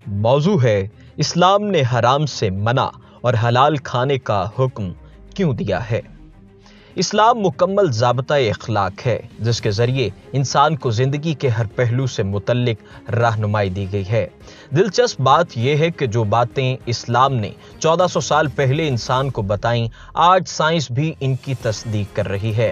موضوع ہے اسلام نے حرام سے منع اور حلال کھانے کا حکم کیوں دیا ہے۔ اسلام مکمل ضابطۂ اخلاق ہے جس کے ذریعے انسان کو زندگی کے ہر پہلو سے متعلق رہنمائی دی گئی ہے۔ دلچسپ بات یہ ہے کہ جو باتیں اسلام نے 1400 سال پہلے انسان کو بتائیں، آج سائنس بھی ان کی تصدیق کر رہی ہے۔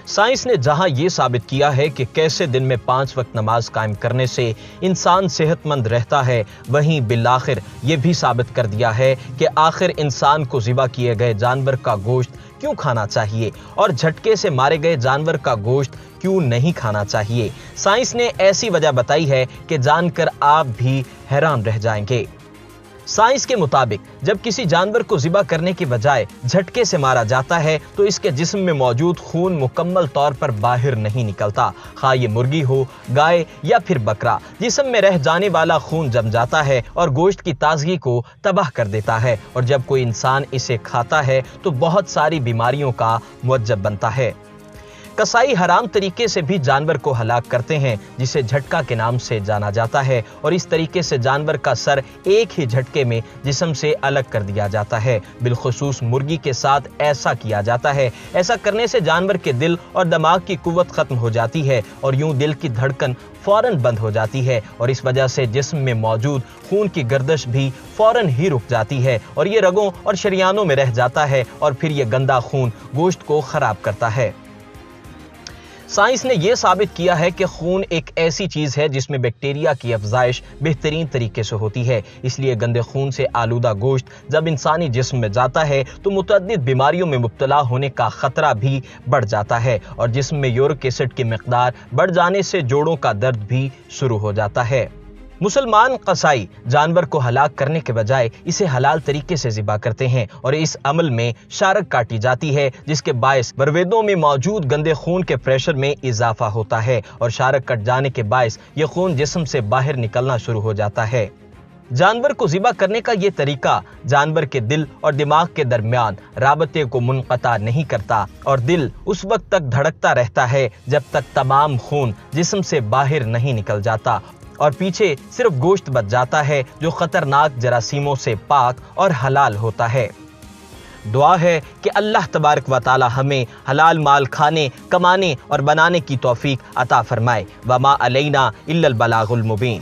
سائنس نے جہاں یہ ثابت کیا ہے کہ کیسے دن میں 5 وقت نماز قائم کرنے سے انسان صحت مند رہتا ہے، وہیں بالآخر یہ بھی ثابت کر دیا ہے کہ آخر انسان کو ذبح کیے گئے جانور کا گوشت کیوں کھانا چاہیے اور جھٹکے سے مارے گئے جانور کا گوشت کیوں نہیں کھانا چاہیے۔ سائنس نے ایسی وجہ بتائی ہے کہ جان کر آپ بھی حیران رہ جائیں گے۔ سائنس کے مطابق جب کسی جانور کو ذبح کرنے کی بجائے جھٹکے سے مارا جاتا ہے تو اس کے جسم میں موجود خون مکمل طور پر باہر نہیں نکلتا، خواہ یہ مرغی ہو، گائے یا پھر بکرا۔ جسم میں رہ جانے والا خون جم جاتا ہے اور گوشت کی تازگی کو تباہ کر دیتا ہے، اور جب کوئی انسان اسے کھاتا ہے تو بہت ساری بیماریوں کا موجب بنتا ہے۔ کسائی حرام طریقے سے بھی جانور کو ہلاک کرتے ہیں جسے جھٹکا کے نام سے جانا جاتا ہے، اور اس طریقے سے جانور کا سر ایک ہی جھٹکے میں جسم سے الگ کر دیا جاتا ہے۔ بالخصوص مرغی کے ساتھ ایسا کیا جاتا ہے۔ ایسا کرنے سے جانور کے دل اور دماغ کی قوت ختم ہو جاتی ہے اور یوں دل کی دھڑکن فوراً بند ہو جاتی ہے، اور اس وجہ سے جسم میں موجود خون کی گردش بھی فوراً ہی رک جاتی ہے اور یہ رگوں اور شریانوں میں رہ جاتا ہے، اور پھر یہ گندا خون گوشت کو خراب کرتا ہے۔ سائنس نے یہ ثابت کیا ہے کہ خون ایک ایسی چیز ہے جس میں بیکٹیریا کی افزائش بہترین طریقے سے ہوتی ہے، اس لیے گندے خون سے آلودہ گوشت جب انسانی جسم میں جاتا ہے تو متعدد بیماریوں میں مبتلا ہونے کا خطرہ بھی بڑھ جاتا ہے، اور جسم میں یورک ایسڈ کی مقدار بڑھ جانے سے جوڑوں کا درد بھی شروع ہو جاتا ہے۔ مسلمان قصائی جانور کو ہلاک کرنے کے بجائے اسے حلال طریقے سے ذبح کرتے ہیں، اور اس عمل میں شارک کاٹی جاتی ہے جس کے باعث برویدوں میں موجود گندے خون کے پریشر میں اضافہ ہوتا ہے، اور شارک کٹ جانے کے باعث یہ خون جسم سے باہر نکلنا شروع ہو جاتا ہے۔ جانور کو ذبح کرنے کا یہ طریقہ جانور کے دل اور دماغ کے درمیان رابطے کو منقطع نہیں کرتا، اور دل اس وقت تک دھڑکتا رہتا ہے جب تک تمام خون جسم سے باہر نہیں نکل جاتا اور پیچھے صرف گوشت بچ جاتا ہے جو خطرناک جراثیموں سے پاک اور حلال ہوتا ہے۔ دعا ہے کہ اللہ تبارک و تعالی ہمیں حلال مال کھانے، کمانے اور بنانے کی توفیق عطا فرمائے۔ وما علینا الا البلاغ المبین۔